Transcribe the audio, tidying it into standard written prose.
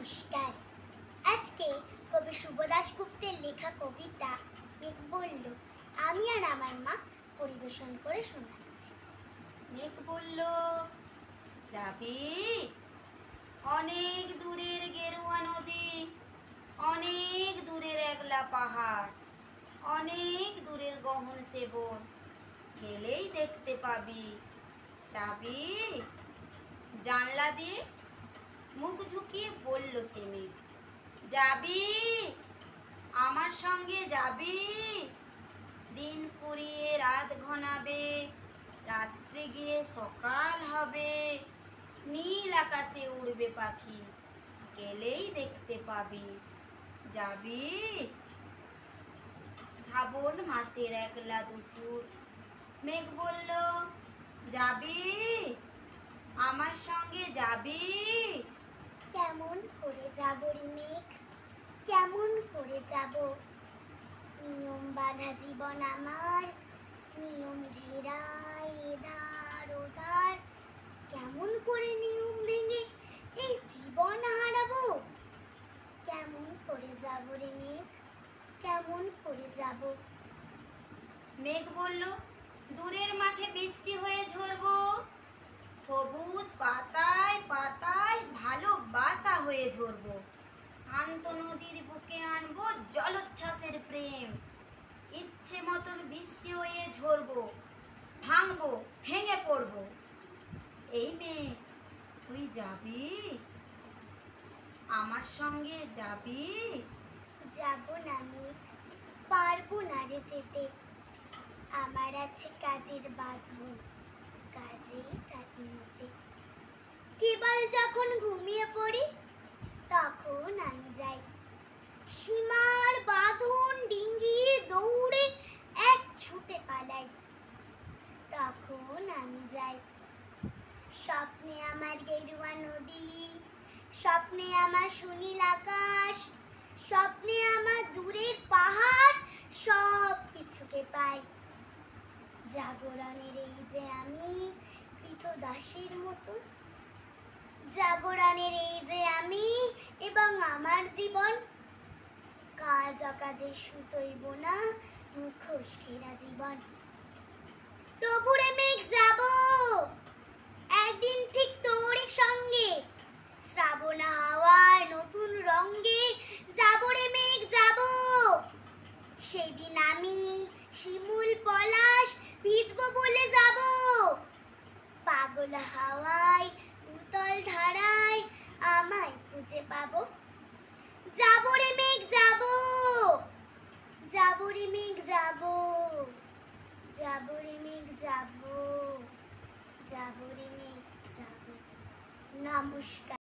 নমস্কার। আজকে কবি শুভ দাশগুপ্তের লেখা কবিতা মেঘ বলল আমি আর আমার মা পরিবেশন করে শোনাচ্ছি। মেঘ বলল, যাবি অনেক দূরের গেরুয়া নদী, অনেক দূরের একলা পাহাড়, অনেক দূরের গহন সেবন, গেলেই দেখতে পাবি। যাবি? জানলা দিয়ে মুখ ঝুঁকিয়ে বলল সে মেঘ, যাবি? আমার সঙ্গে যাবি? দিন ফুরিয়ে রাত ঘনাবে, রাত্রে গিয়ে সকাল হবে, নীল আকাশে উড়বে পাখি, গেলেই দেখতে পাবি। যাবি? শ্রাবণ মাসের একলা দুপুর, মেঘ বলল, যাবি? আমার সঙ্গে যাবি? কেমন করে যাব রে মেঘ, কেমন করে যাব? নিয়ম বাঁধা জীবন আমার, নিয়ম ঘেরা এধার ওধার। কেমন করে নিয়ম ভেঙে এই জীবন হারাবো? কেমন করে যাব রে মেঘ, কেমন করে যাব? মেঘ বলল, দূরের মাঠে বৃষ্টি হয়ে ঝরবো, সবুজ পাতায় পাতায় ভালোবাসা হয়ে ঝরবো, শান্ত নদীর বুকে আনবো জলোচ্ছ্বাসের প্রেম, ইচ্ছে মতন বৃষ্টি হয়ে ঝরবো, ভাঙবো ভেঙে পড়বো। এই মেয়ে, তুই যাবি? আমার সঙ্গে যাবি? যাব না মেঘ, পারবো না রে যেতে। আমার আছে কাজের বাঁধন, কাজেই থাকি মেতে। কেবল যখন ঘুমিয়ে পড়ি তখন আমি যাই, সীমার বাঁধন ডিঙ্গিয়ে দৌড়ে এক ছুটে পালাই। তখন আমি যাই, স্বপ্নে আমার গেরুয়া নদী, স্বপ্নে আমার সুনীল আকাশ, স্বপ্নে আমার দূরের পাহাড়, সব কিছুকে পাই। জাগরণের এই যে আমি কৃতদাসের মতন, জাগরণের এই যে আমি এবং আমার জীবন, কাজ অকাজে সুতোইব না মুখোশ ঘেরা জীবন। তবুরে মেঘ যাব একদিন ঠিক তোরই সঙ্গে, শ্রাবণ হাওয়ার নতুন রঙে যাব রে মেঘ যাব। সেদিন আমি শিমুল পলাশ ভিজবো বলে যাব, পাগল হাওয়ায় উতল ধারায় আমায় খুঁজে পাবো। যাব রে মেঘ যাব, যাব রে মেঘ যাব, যাব রে মেঘ যাব, যাব রে মেঘ যাব। নমস্কার।